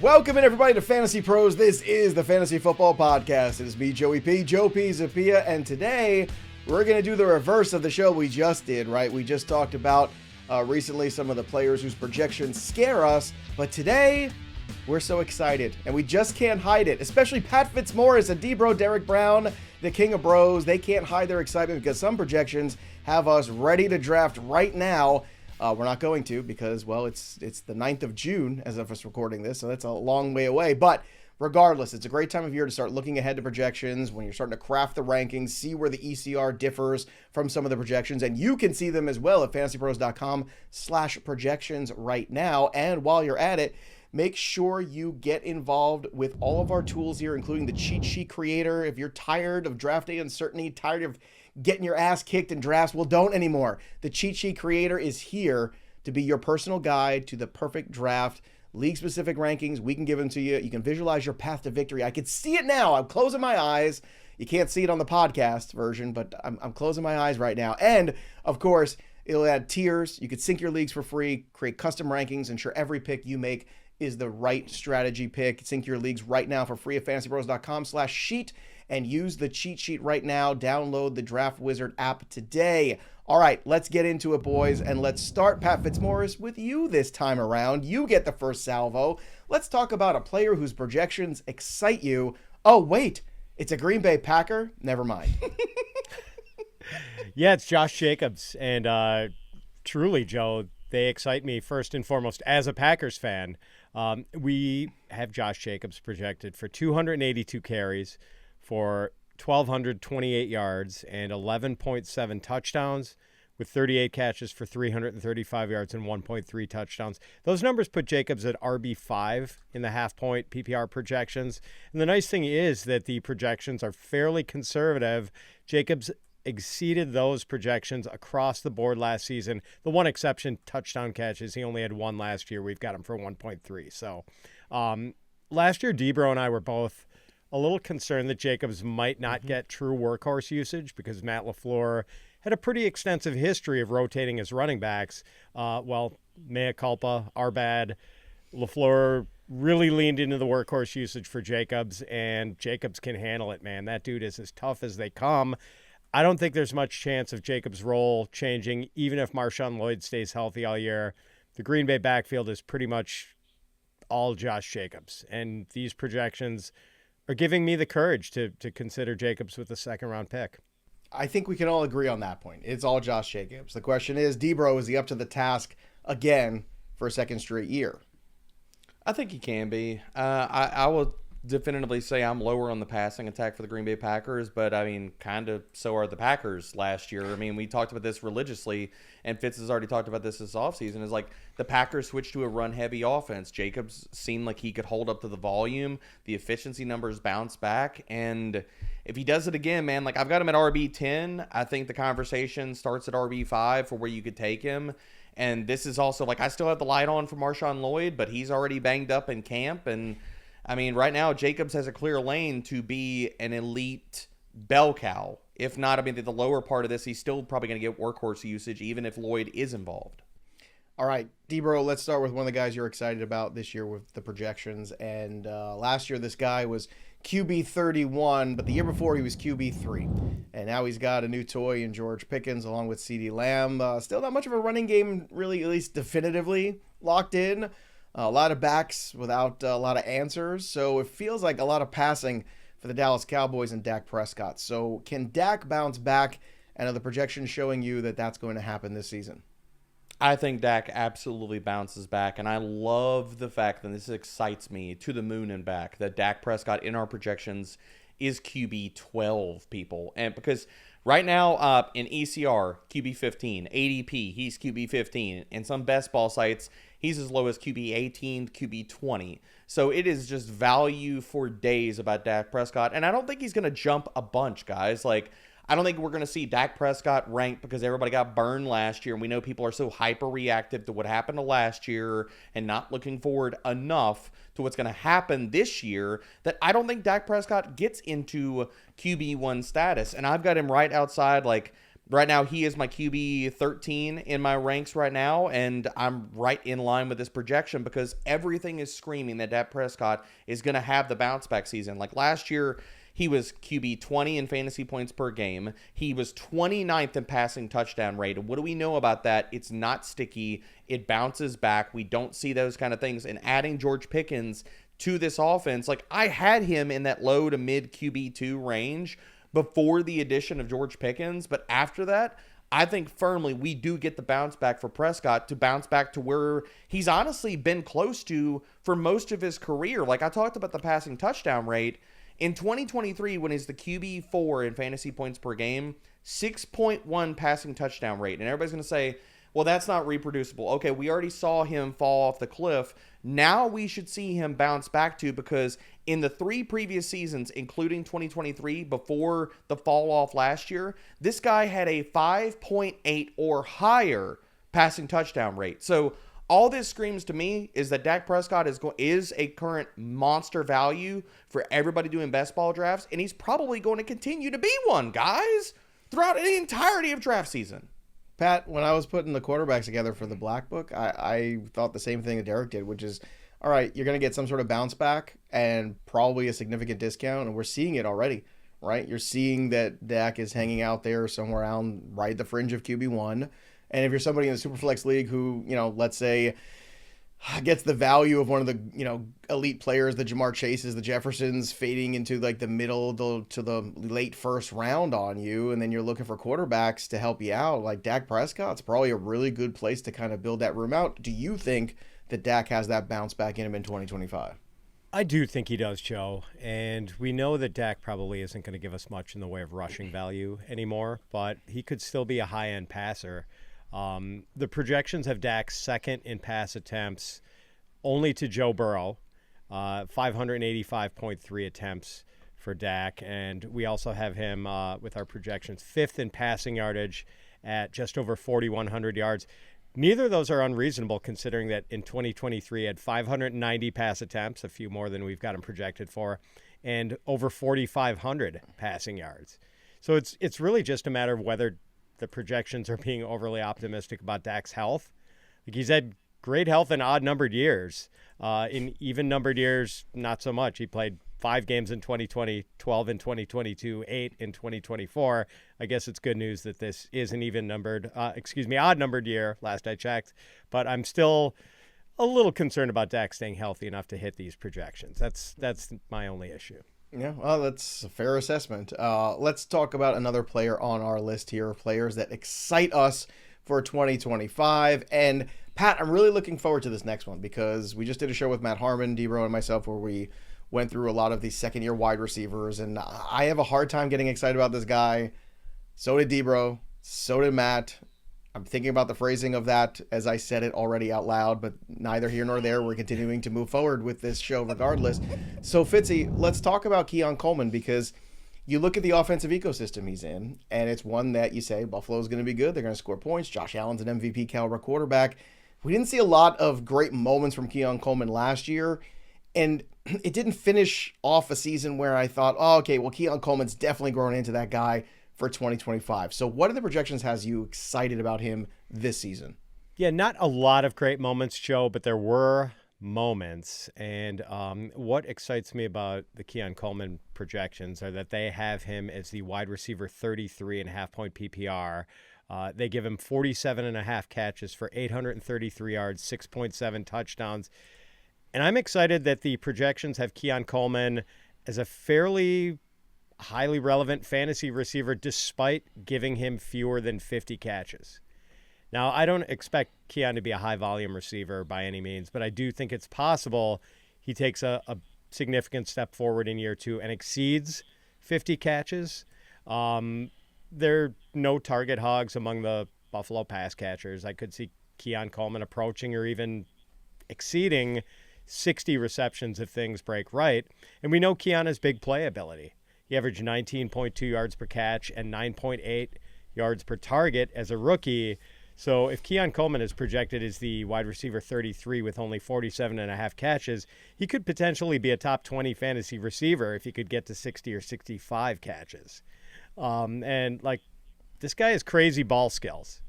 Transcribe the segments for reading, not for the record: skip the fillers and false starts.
Welcome in, everybody, to Fantasy Pros. This is the Fantasy Football Podcast. It is me, Joe Pisapia, and today we're going to do the reverse of the show we just did, right? We just talked about recently some of the players whose projections scare us, but today we're so excited, and we just can't hide it, especially Pat Fitzmaurice and D-Bro, Derek Brown, the king of bros. They can't hide their excitement because some projections have us ready to draft right now. We're not going to because, well, it's the 9th of June as of us recording this, so that's a long way away. But regardless, it's a great time of year to start looking ahead to projections when you're starting to craft the rankings, see where the ECR differs from some of the projections, and you can see them as well at fantasypros.com/projections right now. And while you're at it, make sure you get involved with all of our tools here, including the cheat sheet creator. If you're tired of draft day uncertainty, tired of getting your ass kicked in drafts, well, don't anymore. The cheat sheet creator is here to be your personal guide to the perfect draft. League-specific rankings, we can give them to you. You can visualize your path to victory. I can see it now. I'm closing my eyes. You can't see it on the podcast version, but I'm closing my eyes right now. And, of course, it'll add tiers. You could sync your leagues for free, create custom rankings, ensure every pick you make is the right strategy pick. Sync your leagues right now for free at fantasypros.com/sheet and use the cheat sheet right now. Download the Draft Wizard app today. All right, let's get into it, boys, and let's start, Pat Fitzmaurice, with you this time around. You get the first salvo. Let's talk about a player whose projections excite you. Oh, wait, it's a Green Bay Packer? Never mind. Yeah, it's Josh Jacobs, and truly, Joe, they excite me first and foremost as a Packers fan. We have Josh Jacobs projected for 282 carries, for 1,228 yards and 11.7 touchdowns with 38 catches for 335 yards and 1.3 touchdowns. Those numbers put Jacobs at RB5 in the half-point PPR projections. And the nice thing is that the projections are fairly conservative. Jacobs exceeded those projections across the board last season. The one exception, touchdown catches. He only had one last year. We've got him for 1.3. So last year, D-Bro and I were both a little concerned that Jacobs might not get true workhorse usage because Matt LaFleur had a pretty extensive history of rotating his running backs. Well, mea culpa, our bad. LaFleur really leaned into the workhorse usage for Jacobs, and Jacobs can handle it, man. That dude is as tough as they come. I don't think there's much chance of Jacobs' role changing, even if Marshawn Lloyd stays healthy all year. The Green Bay backfield is pretty much all Josh Jacobs, and these projections are giving me the courage to consider Jacobs with a second-round pick. I think we can all agree on that point. It's all Josh Jacobs. The question is, D-Bro, is he up to the task again for a second straight year? I think he can be. I will definitively say I'm lower on the passing attack for the Green Bay Packers, but I mean, kind of so are the Packers last year. I mean, we talked about this religiously, and Fitz has already talked about this offseason. Is like the Packers switched to a run-heavy offense. Jacobs seemed like he could hold up to the volume. The efficiency numbers bounce back, and if he does it again, man, like I've got him at RB10. I think the conversation starts at RB5 for where you could take him. And this is also like I still have the light on for Marshawn Lloyd, but he's already banged up in camp, and I mean, right now, Jacobs has a clear lane to be an elite bell cow. If not, I mean, the lower part of this, he's still probably going to get workhorse usage, even if Lloyd is involved. All right, D-Bro, let's start with one of the guys you're excited about this year with the projections. And last year, this guy was QB 31, but the year before, he was QB 3. And now he's got a new toy in George Pickens along with CeeDee Lamb. Still not much of a running game, really, at least definitively locked in. A lot of backs without a lot of answers. So it feels like a lot of passing for the Dallas Cowboys and Dak Prescott. So can Dak bounce back? And are the projections showing you that that's going to happen this season? I think Dak absolutely bounces back. And I love the fact that this excites me to the moon and back that Dak Prescott in our projections is QB 12, people. And because right now in ECR, QB 15, ADP, he's QB 15. In some best ball sites, he's as low as QB 18, QB 20. So it is just value for days about Dak Prescott. And I don't think he's going to jump a bunch, guys. Like, I don't think we're going to see Dak Prescott ranked because everybody got burned last year. And we know people are so hyper-reactive to what happened to last year and not looking forward enough to what's going to happen this year that I don't think Dak Prescott gets into QB1 status. And I've got him right outside, like, Right now, he is my QB 13 in my ranks right now, and I'm right in line with this projection because everything is screaming that Dak Prescott is going to have the bounce back season. Like last year, he was QB 20 in fantasy points per game. He was 29th in passing touchdown rate. And what do we know about that? It's not sticky. It bounces back. We don't see those kind of things. And adding George Pickens to this offense, like I had him in that low to mid QB2 range before the addition of George Pickens. But after that, I think firmly we do get the bounce back for Prescott to bounce back to where he's honestly been close to for most of his career. Like I talked about the passing touchdown rate. In 2023, when he's the QB4 in fantasy points per game, 6.1 passing touchdown rate. And everybody's going to say, well, that's not reproducible. Okay, we already saw him fall off the cliff. Now we should see him bounce back to, because in the 3 previous seasons, including 2023, before the fall off last year, this guy had a 5.8 or higher passing touchdown rate. So all this screams to me is that Dak Prescott is a current monster value for everybody doing best ball drafts, and he's probably going to continue to be one, guys, throughout the entirety of draft season. Pat, when I was putting the quarterbacks together for the Black Book, I thought the same thing that Derek did, which is, all right, you're going to get some sort of bounce back and probably a significant discount, and we're seeing it already, right? You're seeing that Dak is hanging out there somewhere around right at the fringe of QB1. And if you're somebody in the Superflex League who, let's say, gets the value of one of the, elite players, the Jamar Chases, the Jeffersons, fading into like the middle to the late first round on you, and then you're looking for quarterbacks to help you out, like Dak Prescott's probably a really good place to kind of build that room out. Do you think that Dak has that bounce back in him in 2025? I do think he does, Joe. And we know that Dak probably isn't going to give us much in the way of rushing value anymore, but he could still be a high-end passer. The projections have Dak second in pass attempts only to Joe Burrow, 585.3 attempts for Dak. And we also have him with our projections fifth in passing yardage at just over 4,100 yards. Neither of those are unreasonable, considering that in 2023 he had 590 pass attempts, a few more than we've got him projected for, and over 4,500 passing yards. So it's really just a matter of whether the projections are being overly optimistic about Dak's health. Like, he's had great health in odd-numbered years. In even-numbered years, not so much. He played 5 games in 2020, 12 in 2022, 8 in 2024. I guess it's good news that this is an odd-numbered year, last I checked. But I'm still a little concerned about Dak staying healthy enough to hit these projections. That's my only issue. Yeah, well, that's a fair assessment. Let's talk about another player on our list here of players that excite us for 2025. And Pat, I'm really looking forward to this next one because we just did a show with Matt Harmon, Debro, and myself where we went through a lot of these second-year wide receivers, and I have a hard time getting excited about this guy. So did Debro. So did Matt. I'm thinking about the phrasing of that as I said it already out loud, but neither here nor there. We're continuing to move forward with this show regardless. So, Fitzy, let's talk about Keon Coleman, because you look at the offensive ecosystem he's in, and it's one that you say Buffalo's going to be good. They're going to score points. Josh Allen's an MVP caliber quarterback. We didn't see a lot of great moments from Keon Coleman last year, and it didn't finish off a season where I thought, oh, okay, well, Keon Coleman's definitely grown into that guy for 2025. So what are the projections has you excited about him this season? Yeah, not a lot of great moments, Joe, but there were moments. And what excites me about the Keon Coleman projections are that they have him as the wide receiver 33.5 point PPR. They give him 47.5 catches for 833 yards, 6.7 touchdowns. And I'm excited that the projections have Keon Coleman as a fairly highly relevant fantasy receiver despite giving him fewer than 50 catches. Now, I don't expect Keon to be a high-volume receiver by any means, but I do think it's possible he takes a significant step forward in year 2 and exceeds 50 catches. There are no target hogs among the Buffalo pass catchers. I could see Keon Coleman approaching or even exceeding 60 receptions if things break right. And we know Keon has big playability. He averaged 19.2 yards per catch and 9.8 yards per target as a rookie. So if Keon Coleman is projected as the wide receiver 33 with only 47.5 catches, he could potentially be a top 20 fantasy receiver if he could get to 60 or 65 catches. And like this guy has crazy ball skills.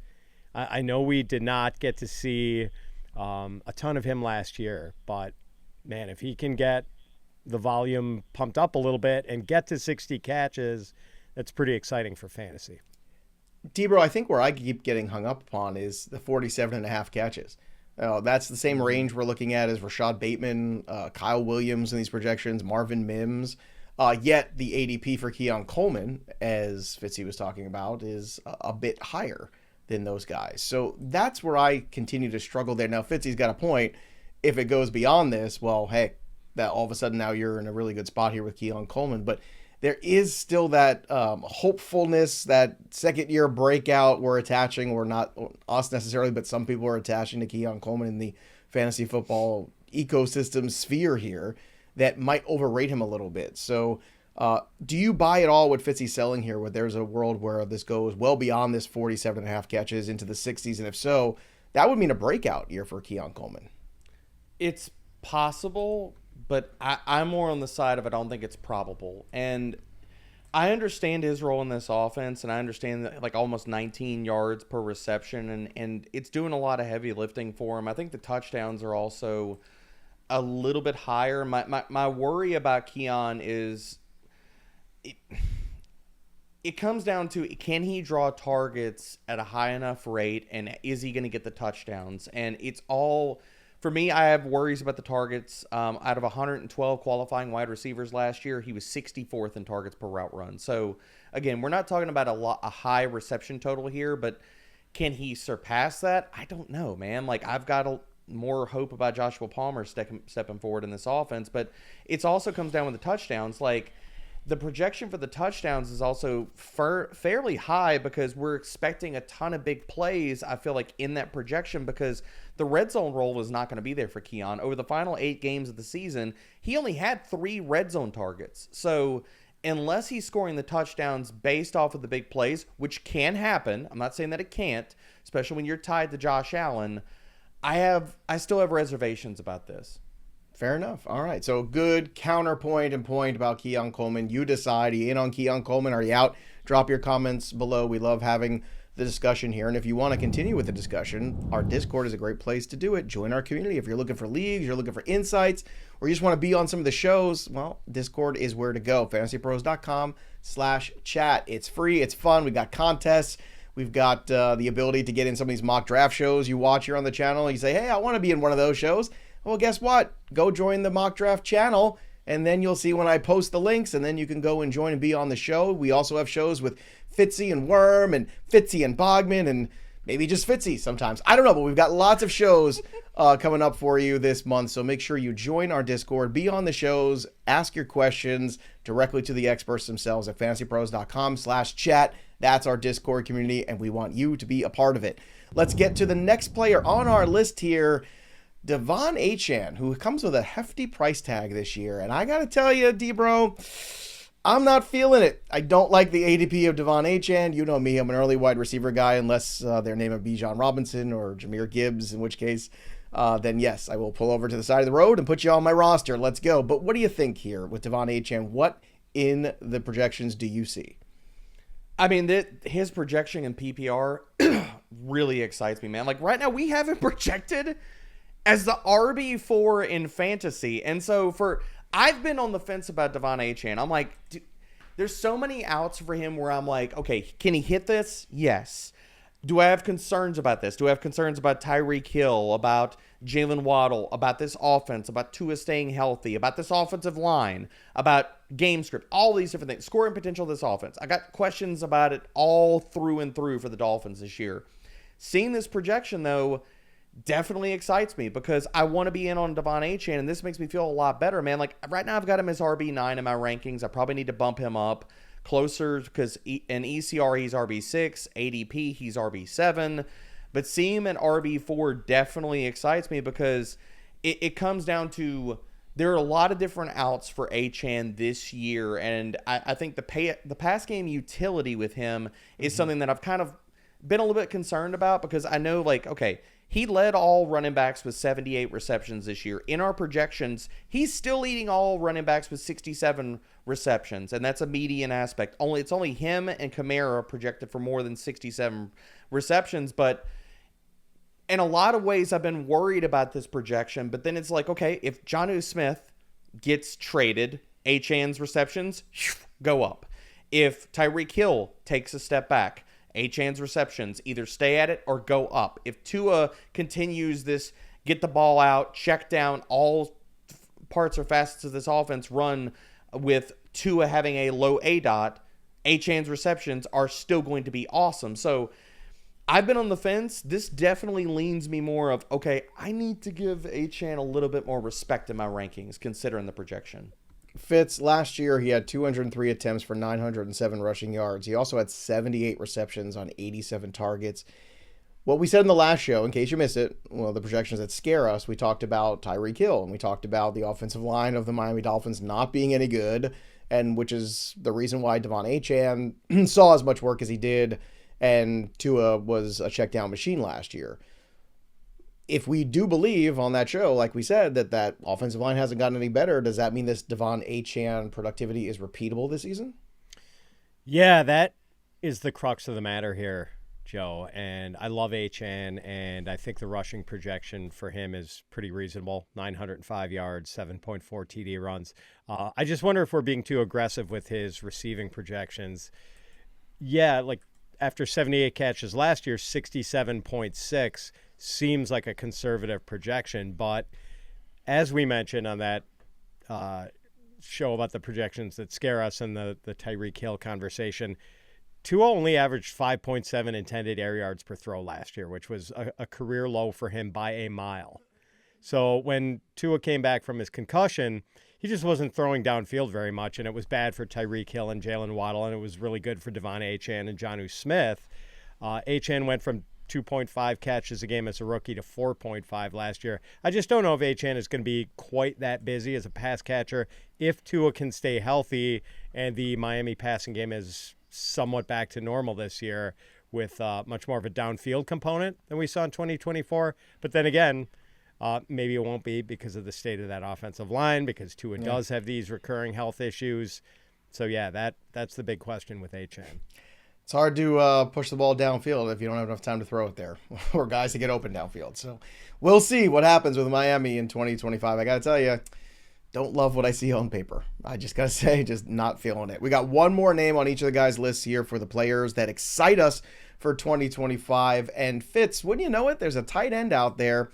I know we did not get to see a ton of him last year, but man, if he can get the volume pumped up a little bit and get to 60 catches, that's pretty exciting for fantasy. D-Bro, I think where I keep getting hung up upon is the 47.5 catches. That's the same range we're looking at as Rashad Bateman, Kyle Williams in these projections, Marvin Mims. Yet the ADP for Keon Coleman, as Fitzy was talking about, is a bit higher than those guys. So that's where I continue to struggle there. Now, Fitzy's got a point. If it goes beyond this, well, hey, that all of a sudden now you're in a really good spot here with Keon Coleman. But there is still that hopefulness, that second-year breakout we're attaching. We're not us necessarily, but some people are attaching to Keon Coleman in the fantasy football ecosystem sphere here that might overrate him a little bit. So do you buy it all what Fitzy's selling here, where there's a world where this goes well beyond this 47.5 catches into the 60s? And if so, that would mean a breakout year for Keon Coleman. It's possible, but I'm more on the side of I don't think it's probable. And I understand his role in this offense, and I understand that, like, almost 19 yards per reception, and it's doing a lot of heavy lifting for him. I think the touchdowns are also a little bit higher. My worry about Keon is it comes down to, can he draw targets at a high enough rate, and is he going to get the touchdowns? And it's all... For me, I have worries about the targets. Out of 112 qualifying wide receivers last year, he was 64th in targets per route run. So, again, we're not talking about a high reception total here, but can he surpass that? I don't know, man. Like, I've got more hope about Joshua Palmer stepping forward in this offense, but it also comes down with the touchdowns. Like, the projection for the touchdowns is also fairly high because we're expecting a ton of big plays, I feel like, in that projection, because the red zone role was not going to be there for Keon. Over the final 8 games of the season, he only had 3 red zone targets. So unless he's scoring the touchdowns based off of the big plays, which can happen, I'm not saying that it can't, especially when you're tied to Josh Allen, I still have reservations about this. Fair enough. All right. So good counterpoint and point about Keon Coleman. You decide. Are you in on Keon Coleman? Are you out? Drop your comments below. We love having the discussion here. And if you want to continue with the discussion, our Discord is a great place to do it. Join our community. If you're looking for leagues, you're looking for insights, or you just want to be on some of the shows, well, Discord is where to go. fantasypros.com/chat. It's free. It's fun. We've got contests. We've got the ability to get in some of these mock draft shows you watch here on the channel. You say, hey, I want to be in one of those shows. Well, guess what? Go join the mock draft channel, and then you'll see when I post the links, and then you can go and join and be on the show. We also have shows with Fitzy and Worm and Fitzy and Bogman and maybe just Fitzy sometimes. I don't know, but we've got lots of shows coming up for you this month, so make sure you join our Discord, be on the shows, ask your questions directly to the experts themselves at fantasypros.com/chat. That's our Discord community, and we want you to be a part of it. Let's get to the next player on our list here. Davante Adams, who comes with a hefty price tag this year. And I got to tell you, D-Bro, I'm not feeling it. I don't like the ADP of Davante Adams. You know me, I'm an early wide receiver guy, unless their name of Bijan Robinson or Jahmyr Gibbs, in which case, then yes, I will pull over to the side of the road and put you on my roster. Let's go. But what do you think here with Davante Adams? What in the projections do you see? I mean, his projection in PPR really excites me, man. Like, right now, we have him projected as the RB4 in fantasy. And so I've been on the fence about Davante Adams. I'm like, there's so many outs for him where I'm like, okay, can he hit this? Yes. Do I have concerns about this? Do I have concerns about Tyreek Hill, about Jalen Waddle, about this offense, about Tua staying healthy, about this offensive line, about game script, all these different things, scoring potential of this offense? I got questions about it all through and through for the Dolphins this year. Seeing this projection, though, definitely excites me because I want to be in on Davante Adams, and this makes me feel a lot better, man. Like, right now I've got him as RB9 in my rankings. I probably need to bump him up closer because in ECR he's RB6, ADP he's RB7, but seeing him at RB4 definitely excites me because it comes down to there are a lot of different outs for Achane this year, and I think the pass game utility with him is something that I've kind of been a little bit concerned about because I know, like, okay, He led all running backs with 78 receptions this year. In our projections, he's still leading all running backs with 67 receptions, and that's a median aspect. It's only him and Kamara projected for more than 67 receptions, but in a lot of ways I've been worried about this projection, but then it's like, okay, if Jonnu Smith gets traded, Achane's receptions go up. If Tyreek Hill takes a step back, Achane's receptions either stay at it or go up. If Tua continues this get the ball out, check down, all parts or facets of this offense run with Tua having a low ADOT, Achane's receptions are still going to be awesome. So I've been on the fence. This definitely leans me more of, okay, I need to give Achane a little bit more respect in my rankings considering the projection. Fitz, last year he had 203 attempts for 907 rushing yards. He also had 78 receptions on 87 targets. What we said in the last show, in case you missed it, well, the projections that scare us, we talked about Tyreek Hill, and we talked about the offensive line of the Miami Dolphins not being any good, and which is the reason why Davante Adams saw as much work as he did, and Tua was a check down machine last year. If we do believe on that show, like we said, that offensive line hasn't gotten any better, does that mean this Achane productivity is repeatable this season? Yeah, that is the crux of the matter here, Joe. And I love Achane, and I think the rushing projection for him is pretty reasonable. 905 yards, 7.4 TD runs. I just wonder if we're being too aggressive with his receiving projections. Yeah, like after 78 catches last year, 67.6 seems like a conservative projection, but as we mentioned on that show about the projections that scare us in the Tyreek Hill conversation, Tua only averaged 5.7 intended air yards per throw last year, which was a career low for him by a mile. So when Tua came back from his concussion, he just wasn't throwing downfield very much, and it was bad for Tyreek Hill and Jalen Waddle, and it was really good for Davante Achane and Jonnu Smith. Achane went from 2.5 catches a game as a rookie to 4.5 last year. I just don't know if Achane is going to be quite that busy as a pass catcher if Tua can stay healthy and the Miami passing game is somewhat back to normal this year with much more of a downfield component than we saw in 2024. But then again, maybe it won't be because of the state of that offensive line, because Tua does have these recurring health issues. So, yeah, that's the big question with Achane. It's hard to push the ball downfield if you don't have enough time to throw it there or guys to get open downfield. So we'll see what happens with Miami in 2025. I got to tell you, don't love what I see on paper. I just got to say, just not feeling it. We got one more name on each of the guys' lists here for the players that excite us for 2025. And Fitz, wouldn't you know it, there's a tight end out there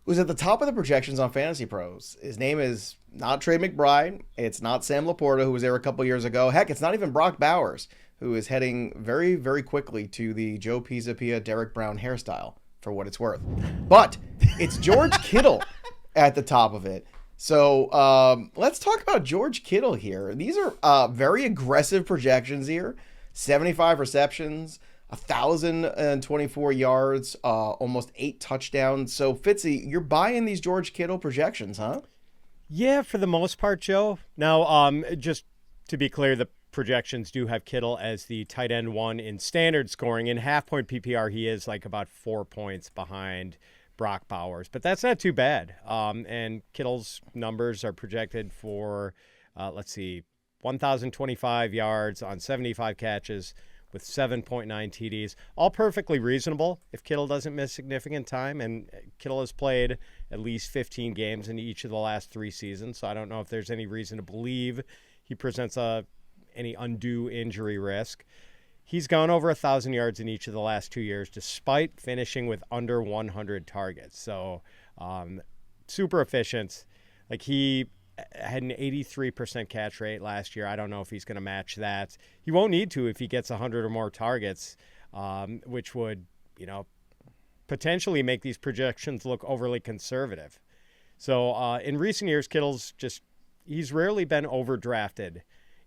who's at the top of the projections on Fantasy Pros. His name is not Trey McBride. It's not Sam Laporta, who was there a couple years ago. Heck, it's not even Brock Bowers, who is heading very, very quickly to the Joe Pisapia, Derek Brown hairstyle, for what it's worth. But it's George Kittle at the top of it. So let's talk about George Kittle here. These are very aggressive projections here. 75 receptions, 1,024 yards, almost 8 touchdowns. So, Fitzy, you're buying these George Kittle projections, huh? Yeah, for the most part, Joe. Now, just to be clear, the projections do have Kittle as the tight end 1 in standard scoring. In half-point PPR, he is like about 4 points behind Brock Bowers, but that's not too bad. And Kittle's numbers are projected for, 1,025 yards on 75 catches with 7.9 TDs. All perfectly reasonable if Kittle doesn't miss significant time, and Kittle has played at least 15 games in each of the last 3 seasons, so I don't know if there's any reason to believe he presents any undue injury risk. He's gone over 1,000 yards in each of the last 2 years, despite finishing with under 100 targets. So super efficient. Like, he had an 83% catch rate last year. I don't know if he's going to match that. He won't need to if he gets 100 or more targets, which would, potentially make these projections look overly conservative. So in recent years, he's rarely been overdrafted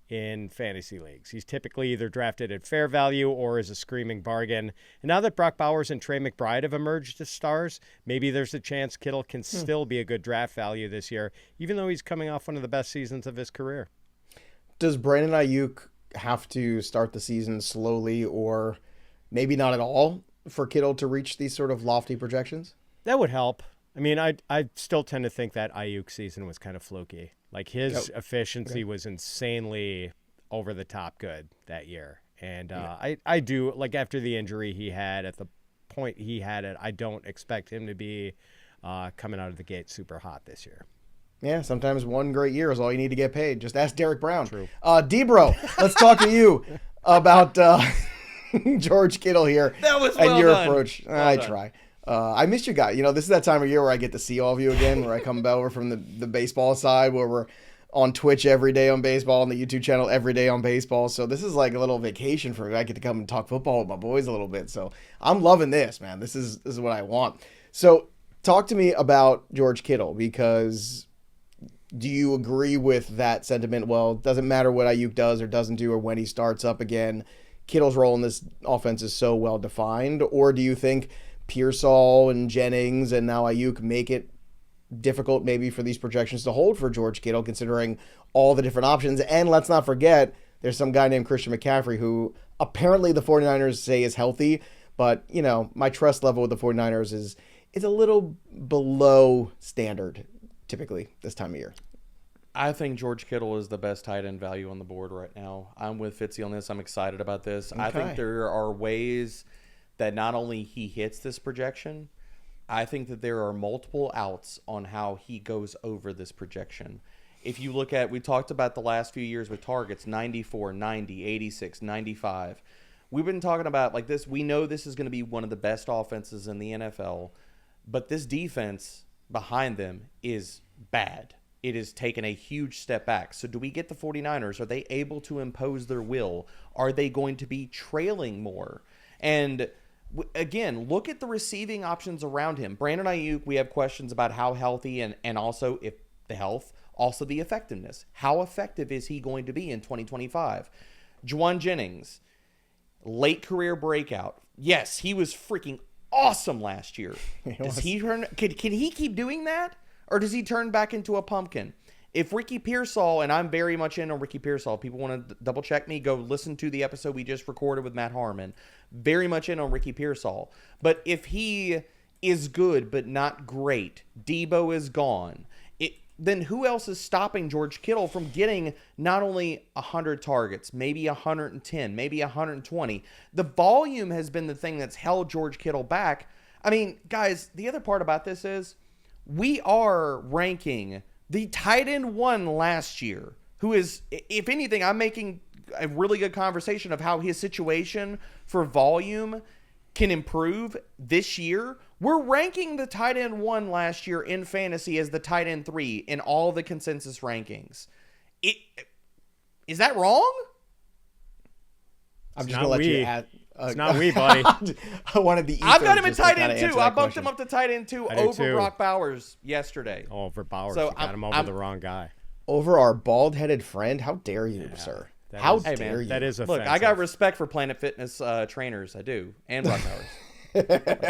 in fantasy leagues. He's typically either drafted at fair value or as a screaming bargain. And now that Brock Bowers and Trey McBride have emerged as stars, maybe there's a chance Kittle can still be a good draft value this year, even though he's coming off one of the best seasons of his career. Does Brandon Ayuk have to start the season slowly or maybe not at all for Kittle to reach these sort of lofty projections? That would help. I mean, I still tend to think that Ayuk season was kind of fluky. Like his efficiency was insanely over the top good that year. And I do, like after the injury he had at the point he had it, I don't expect him to be coming out of the gate super hot this year. Yeah, sometimes one great year is all you need to get paid. Just ask Derek Brown. True. Debro, let's talk to you about George Kittle here. That was and well your done. approach. Well I done. try. I missed you guys. You know, this is that time of year where I get to see all of you again, where I come over from the baseball side, where we're on Twitch every day on baseball, on the YouTube channel every day on baseball. So this is like a little vacation for me. I get to come and talk football with my boys a little bit. So I'm loving this, man. This is what I want. So talk to me about George Kittle, because do you agree with that sentiment? Well, it doesn't matter what Ayuk does or doesn't do or when he starts up again. Kittle's role in this offense is so well defined. Or do you think Pearsall and Jennings and now Ayuk make it difficult maybe for these projections to hold for George Kittle, considering all the different options? And let's not forget, there's some guy named Christian McCaffrey who apparently the 49ers say is healthy, but, you know, my trust level with the 49ers is a little below standard typically this time of year. I think George Kittle is the best tight end value on the board right now. I'm with Fitzy on this. I'm excited about this. I think there are ways that not only he hits this projection, I think that there are multiple outs on how he goes over this projection. If you look at, we talked about the last few years with targets, 94, 90, 86, 95. We've been talking about like this. We know this is going to be one of the best offenses in the NFL, but this defense behind them is bad. It has taken a huge step back. So do we get the 49ers? Are they able to impose their will? Are they going to be trailing more? And again, look at the receiving options around him. Brandon Ayuk, we have questions about how healthy and also if the health, also the effectiveness. How effective is he going to be in 2025? Juwan Jennings, late career breakout. Yes, he was freaking awesome last year. Does he turn? Can he keep doing that, or does he turn back into a pumpkin? If Ricky Pearsall, and I'm very much in on Ricky Pearsall, if people want to double check me, go listen to the episode we just recorded with Matt Harmon. Very much in on Ricky Pearsall. But if he is good but not great, Debo is gone, then who else is stopping George Kittle from getting not only 100 targets, maybe 110, maybe 120? The volume has been the thing that's held George Kittle back. I mean, guys, the other part about this is we are ranking the tight end one last year, who is, if anything, I'm making a really good conversation of how his situation for volume can improve this year. We're ranking the tight end one last year in fantasy as the tight end 3 in all the consensus rankings. Is that wrong? I'm just going to let you add. It's not we, buddy. I wanted the. I've got him in tight end 2. I bumped him up to tight end 2 over too. Brock Bowers yesterday. Oh, over Bowers. So you got him over the wrong guy. Over our bald-headed friend? How dare you, sir? How dare you? That is Look, offensive. I got respect for Planet Fitness trainers. I do. And Brock Bowers.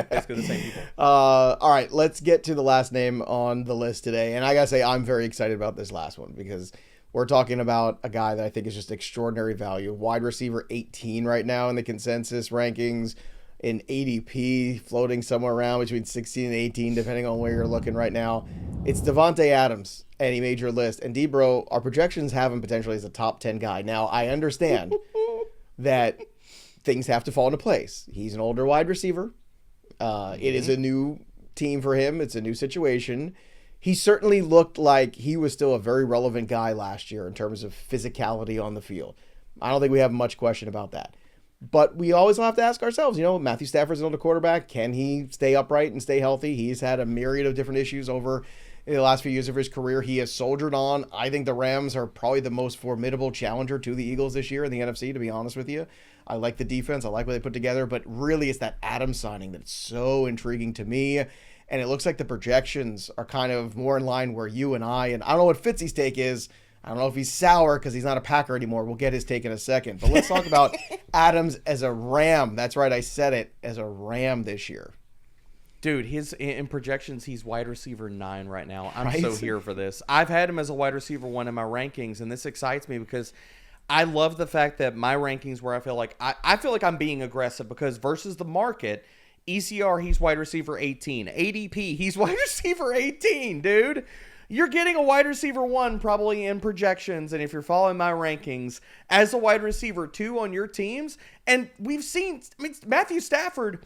Basically the same people. All right, let's get to the last name on the list today. And I got to say, I'm very excited about this last one because we're talking about a guy that I think is just extraordinary value. Wide receiver 18 right now in the consensus rankings, in ADP, floating somewhere around between 16 and 18, depending on where you're looking right now. It's Davante Adams, and he made your list. And D-Bro, our projections have him potentially as a top 10 guy. Now, I understand that things have to fall into place. He's an older wide receiver. It is a new team for him. It's a new situation. He certainly looked like he was still a very relevant guy last year in terms of physicality on the field. I don't think we have much question about that. But we always have to ask ourselves, Matthew Stafford's an older quarterback. Can he stay upright and stay healthy? He's had a myriad of different issues over the last few years of his career. He has soldiered on. I think the Rams are probably the most formidable challenger to the Eagles this year in the NFC, to be honest with you. I like the defense. I like what they put together. But really, it's that Adams signing that's so intriguing to me. And it looks like the projections are kind of more in line where you and I don't know what Fitzy's take is. I don't know if he's sour because he's not a Packer anymore. We'll get his take in a second. But let's talk about Adams as a Ram. That's right, I said it, as a Ram this year. Dude, in projections, he's wide receiver 9 right now. I'm so here for this. I've had him as a wide receiver 1 in my rankings, and this excites me because I love the fact that my rankings where I feel like I'm being aggressive because versus the market, ECR, he's wide receiver 18. ADP, he's wide receiver 18, dude. You're getting a wide receiver 1 probably in projections, and if you're following my rankings, as a wide receiver 2 on your teams. And we've seen, Matthew Stafford,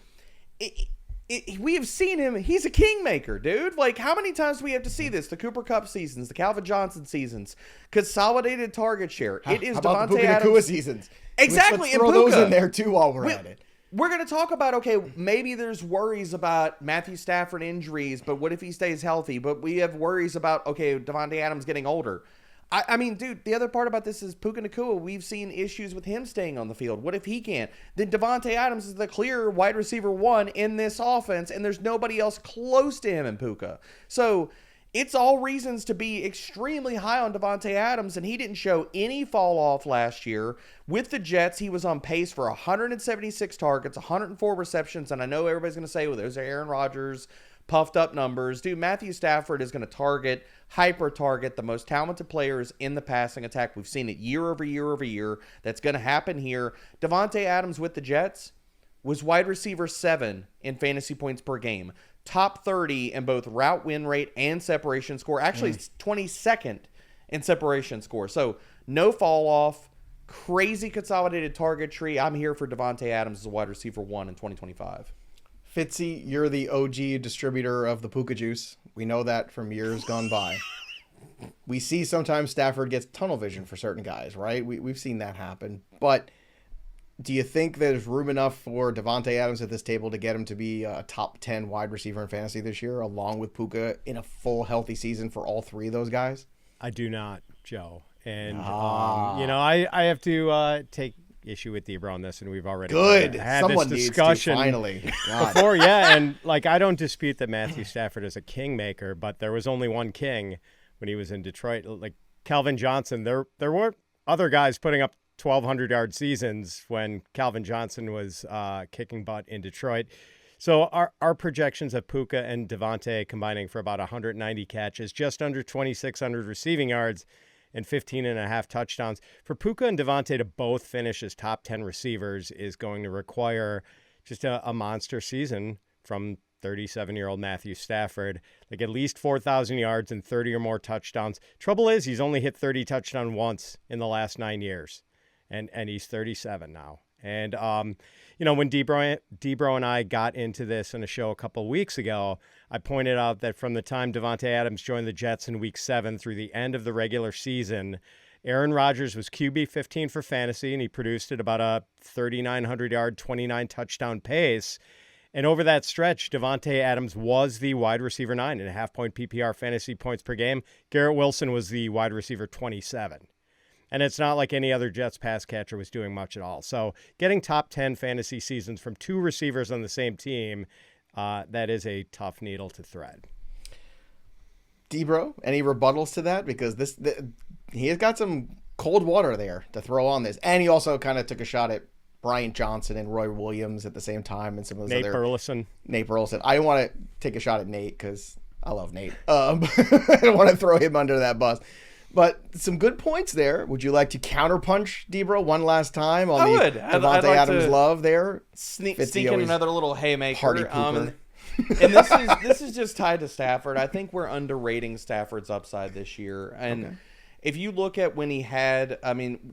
we have seen him. He's a kingmaker, dude. Like, how many times do we have to see this? The Cooper Kupp seasons, the Calvin Johnson seasons, consolidated target share. It is How about Davante the Puka Adams. Nacua seasons? Exactly. Let's throw those in there too while we're at it. We're going to talk about, okay, maybe there's worries about Matthew Stafford injuries, but what if he stays healthy? But we have worries about, okay, Davante Adams getting older. I mean, dude, the other part about this is Puka Nacua. We've seen issues with him staying on the field. What if he can't? Then Davante Adams is the clear wide receiver 1 in this offense, and there's nobody else close to him in Puka. So it's all reasons to be extremely high on Davante Adams, and he didn't show any fall off last year. With the Jets, he was on pace for 176 targets, 104 receptions, and I know everybody's going to say, well, those are Aaron Rodgers puffed up numbers. Dude, Matthew Stafford is going to hyper target the most talented players in the passing attack. We've seen it year over year over year. That's going to happen here. Davante Adams with the Jets was wide receiver 7 in fantasy points per game. Top 30 in both route win rate and separation score. Actually, 22nd in separation score. So no fall off. Crazy consolidated target tree. I'm here for Davante Adams as a wide receiver 1 in 2025. Fitzy, you're the OG distributor of the Puka juice. We know that from years gone by. We see sometimes Stafford gets tunnel vision for certain guys, right? We've seen that happen. But do you think there's room enough for Davante Adams at this table to get him to be a top 10 wide receiver in fantasy this year, along with Puka in a full healthy season for all 3 of those guys? I do not, Joe. And, I have to take issue with Debra on this, and we've already had Someone this discussion needs to, finally. before. Yeah, and I don't dispute that Matthew Stafford is a kingmaker, but there was only one king when he was in Detroit. Like Calvin Johnson, there were other guys putting up 1,200-yard seasons when Calvin Johnson was kicking butt in Detroit. So our projections of Puka and Davante combining for about 190 catches, just under 2,600 receiving yards, and 15.5 touchdowns. For Puka and Davante to both finish as top 10 receivers is going to require just a monster season from 37-year-old Matthew Stafford, like at least 4,000 yards and 30 or more touchdowns. Trouble is, he's only hit 30 touchdowns once in the last 9 years, and he's 37 now. And, when Debro and I got into this in a show a couple weeks ago, I pointed out that from the time Davante Adams joined the Jets in Week 7 through the end of the regular season, Aaron Rodgers was QB 15 for fantasy, and he produced at about a 3,900-yard, 29-touchdown pace. And over that stretch, Davante Adams was the wide receiver 9 in a half-point PPR fantasy points per game. Garrett Wilson was the wide receiver 27. And it's not like any other Jets pass catcher was doing much at all. So getting top 10 fantasy seasons from 2 receivers on the same team, that is a tough needle to thread. Debro, any rebuttals to that? Because he has got some cold water there to throw on this. And he also kind of took a shot at Brian Johnson and Roy Williams at the same time, and some of those Nate Burleson. I don't want to take a shot at Nate because I love Nate. I don't want to throw him under that bus. But some good points there. Would you like to counterpunch Debro one last time on Davante Adams love there? Sneak in another little haymaker. And this is just tied to Stafford. I think we're underrating Stafford's upside this year. And if you look at when he had,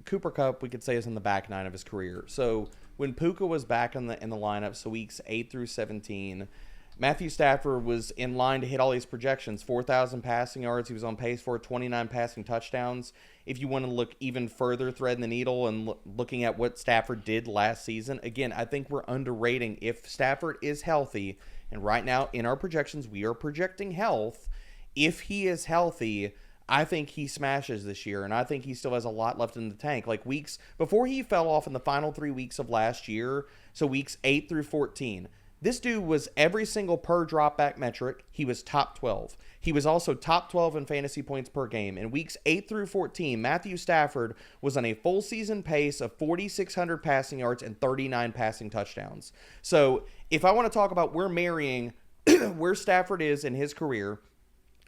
Cooper Kupp, we could say is in the back 9 of his career. So when Puka was back in the lineup, so weeks 8 through 17, Matthew Stafford was in line to hit all these projections, 4,000 passing yards. He was on pace for 29 passing touchdowns. If you want to look even further, threading the needle and looking at what Stafford did last season, again, I think we're underrating. If Stafford is healthy, and right now in our projections, we are projecting health. If he is healthy, I think he smashes this year, and I think he still has a lot left in the tank. Like weeks before he fell off in the final 3 weeks of last year, so weeks 8 through 14, this dude was every single per dropback metric. He was top 12. He was also top 12 in fantasy points per game. In weeks 8 through 14, Matthew Stafford was on a full season pace of 4,600 passing yards and 39 passing touchdowns. So if I want to talk about we're marrying where Stafford is in his career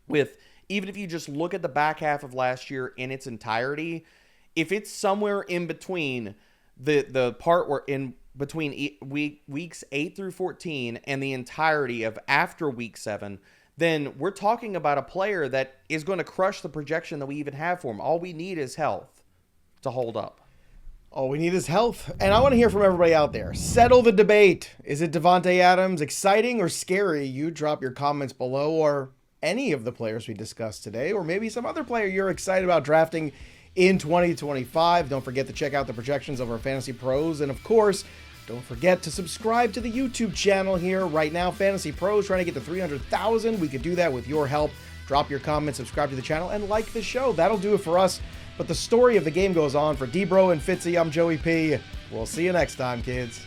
with, even if you just look at the back half of last year in its entirety, if it's somewhere in between the part between weeks 8 through 14 and the entirety of after week 7, then we're talking about a player that is going to crush the projection that we even have for him. All we need is health to hold up. All we need is health. And I want to hear from everybody out there. Settle the debate. Is it Davante Adams exciting or scary? You drop your comments below, or any of the players we discussed today, or maybe some other player you're excited about drafting in 2025. Don't forget to check out the projections of our Fantasy Pros. And of course, don't forget to subscribe to the YouTube channel here right now. Fantasy Pros trying to get to 300,000. We could do that with your help. Drop your comments, subscribe to the channel, and like the show. That'll do it for us. But the story of the game goes on. For D-Bro and Fitzy, I'm Joey P. We'll see you next time, kids.